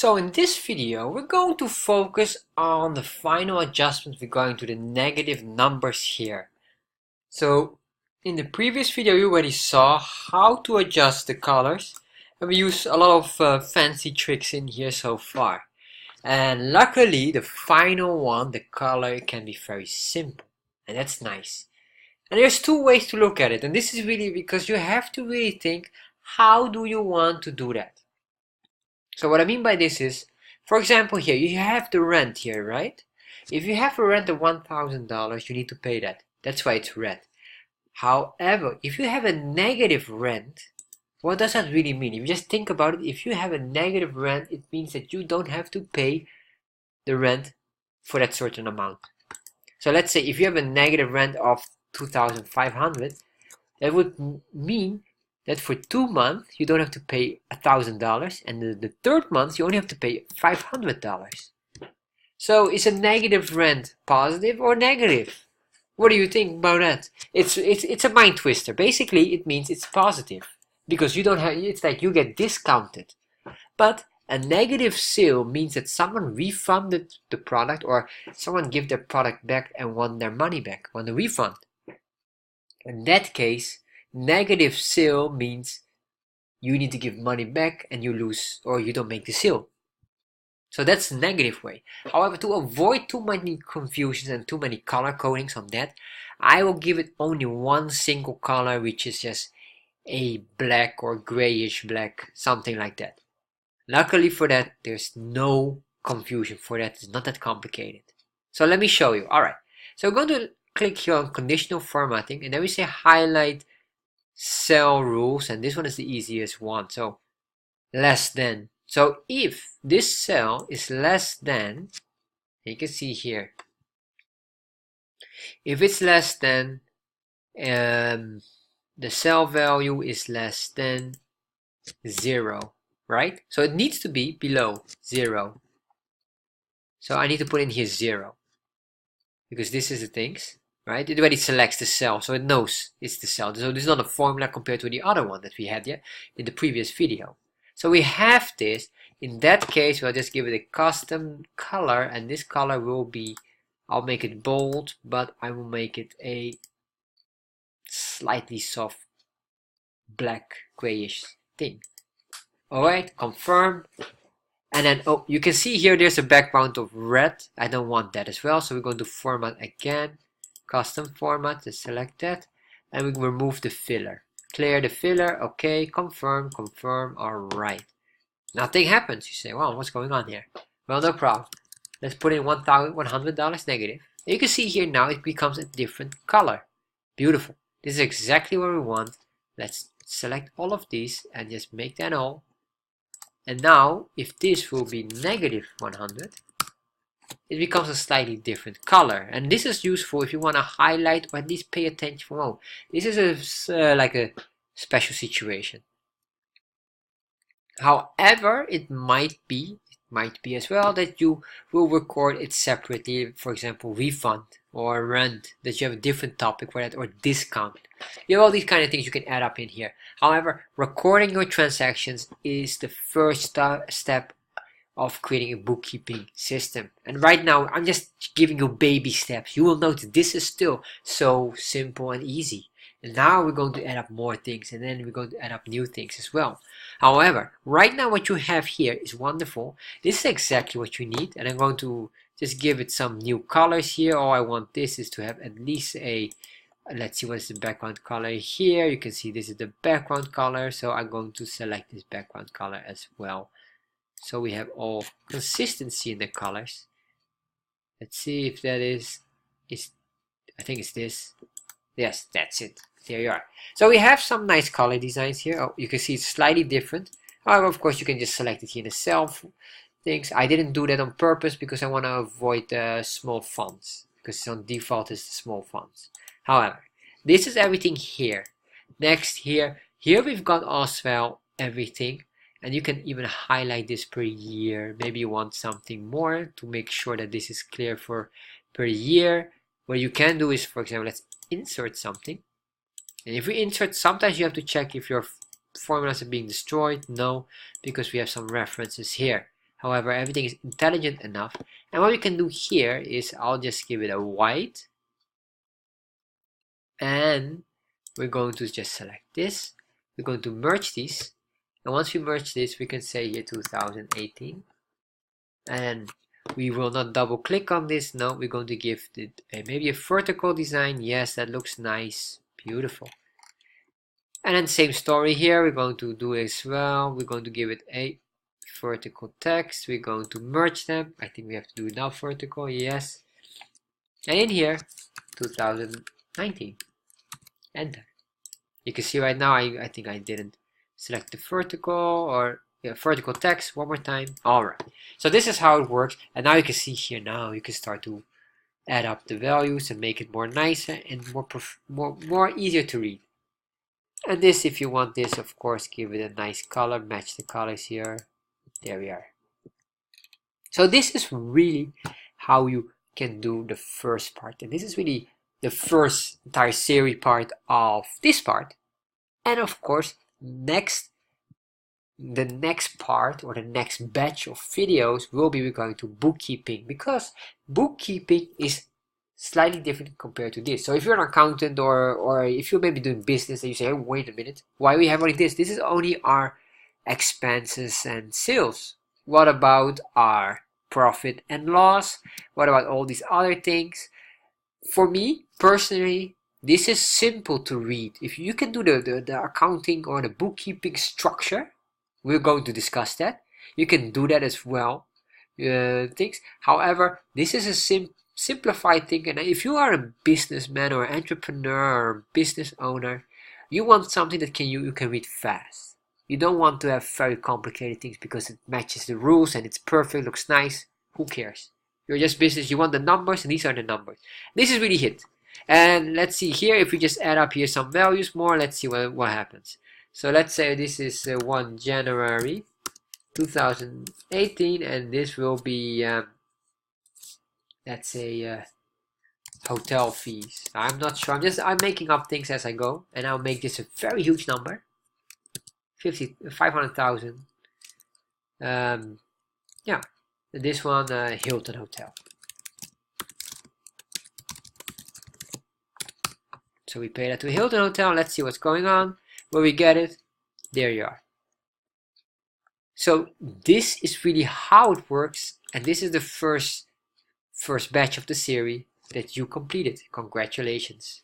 So in this video, we're going to focus on the final adjustments regarding to the negative numbers here. So in the previous video, you already saw how to adjust the colors, and we use a lot of fancy tricks in here so far. And luckily, the final one, the color, can be very simple, and that's nice. And there's two ways to look at it, and this is really because you have to really think, how do you want to do that? So what I mean by this is, for example, here you have the rent here, right? If you have a rent of $1,000, you need to pay that. That's why it's red. However, if you have a negative rent, what does that really mean? If you just think about it, if you have a negative rent, it means that you don't have to pay the rent for that certain amount. So let's say if you have a negative rent of 2,500, that would mean that for 2 months you don't have to pay $1,000, and the third month you only have to pay $500. So is a negative rent positive or negative? What do you think about that? It's a mind twister. Basically, it means it's positive because you don't have. It's like you get discounted. But a negative sale means that someone refunded the product, or someone give their product back and want their money back, want a refund. In that case, negative sale means you need to give money back and you lose, or you don't make the sale. So that's the negative way. However, to avoid too many confusions and too many color codings on that, I will give it only one single color, which is just a black or grayish black, something like that. Luckily for that, there's no confusion for that. It's not that complicated. So let me show you. Alright, so we're going to click here on conditional formatting, and then we say highlight cell rules, and this one is the easiest one. So less than. So if this cell is less than, you can see here, if it's less than, the cell value is less than 0, right? So it needs to be below 0. So I need to put in here 0, because this is the things, right? It already selects the cell, so it knows it's the cell. So this is not a formula compared to the other one that we had in the previous video. So we have this. In that case, we'll just give it a custom color, and this color will be, I'll make it bold, but I will make it a slightly soft black grayish thing. Alright, confirm. And then, oh, you can see here there's a background of red. I don't want that as well, so we're going to format again, custom format, just select that, and we remove the filler. Clear the filler, okay, confirm, alright. Nothing happens. You say, well, what's going on here? Well, no problem. Let's put in $1,100 negative. And you can see here now it becomes a different color. Beautiful. This is exactly what we want. Let's select all of these and just make that all. And now, if this will be negative 100, it becomes a slightly different color. And this is useful if you want to highlight or at least pay attention for, oh, this is like a special situation. However, it might be as well that you will record it separately, for example, refund or rent, that you have a different topic for that, or discount. You have all these kind of things you can add up in here. However, recording your transactions is the first step of creating a bookkeeping system. And right now, I'm just giving you baby steps. You will notice this is still so simple and easy. And now we're going to add up more things, and then we're going to add up new things as well. However, right now what you have here is wonderful. This is exactly what you need, and I'm going to just give it some new colors here. All I want this is to have at least a, let's see what's the background color here. You can see this is the background color, so I'm going to select this background color as well. So we have all consistency in the colors. Let's see if that is I think it's this. Yes, that's it. There you are. So we have some nice color designs here. Oh, you can see it's slightly different. However, of course, you can just select it here in the cell things. I didn't do that on purpose because I want to avoid the small fonts, because on default it's the small fonts. However, this is everything here. Next here we've got as well everything, and you can even highlight this per year. Maybe you want something more to make sure that this is clear for per year. What you can do is, for example, let's insert something. And if we insert, sometimes you have to check if your formulas are being destroyed. No, because we have some references here. However, everything is intelligent enough. And what we can do here is I'll just give it a white. And we're going to just select this. We're going to merge these. And once we merge this, we can say here 2018. And we will not double click on this. No, we're going to give it maybe a vertical design. Yes, that looks nice. Beautiful. And then same story here. We're going to do as well. We're going to give it a vertical text. We're going to merge them. I think we have to do it now vertical. Yes. And in here, 2019. Enter. You can see right now I think I didn't select the vertical or vertical text one more time. Alright, so this is how it works, and now you can see here now you can start to add up the values and make it more nicer and more easier to read. And this, if you want this, of course, give it a nice color, match the colors here. There we are. So this is really how you can do the first part, and this is really the first entire series part of this part. And of course, the next part or the next batch of videos will be going to bookkeeping, because bookkeeping is slightly different compared to this. So if you're an accountant or if you're maybe doing business and you say, oh, wait a minute, why we have only this? This is only our expenses and sales. What about our profit and loss? What about all these other things? For me personally, this is simple to read. If you can do the accounting or the bookkeeping structure, we're going to discuss that. You can do that as well. Things. However, this is a simplified thing, and if you are a businessman or entrepreneur or business owner, you want something that you can read fast. You don't want to have very complicated things because it matches the rules and it's perfect, looks nice. Who cares? You're just business, you want the numbers, and these are the numbers. This is really it. And let's see here, if we just add up here some values more, let's see what happens. So let's say this is 1 January 2018, and this will be, let's say, hotel fees. I'm not sure, I'm making up things as I go, and I'll make this a very huge number, 500,000. Yeah. This one, Hilton Hotel. So we pay that to Hilton Hotel. Let's see what's going on. Where we get it, there you are. So this is really how it works, and this is the first batch of the series that you completed. Congratulations.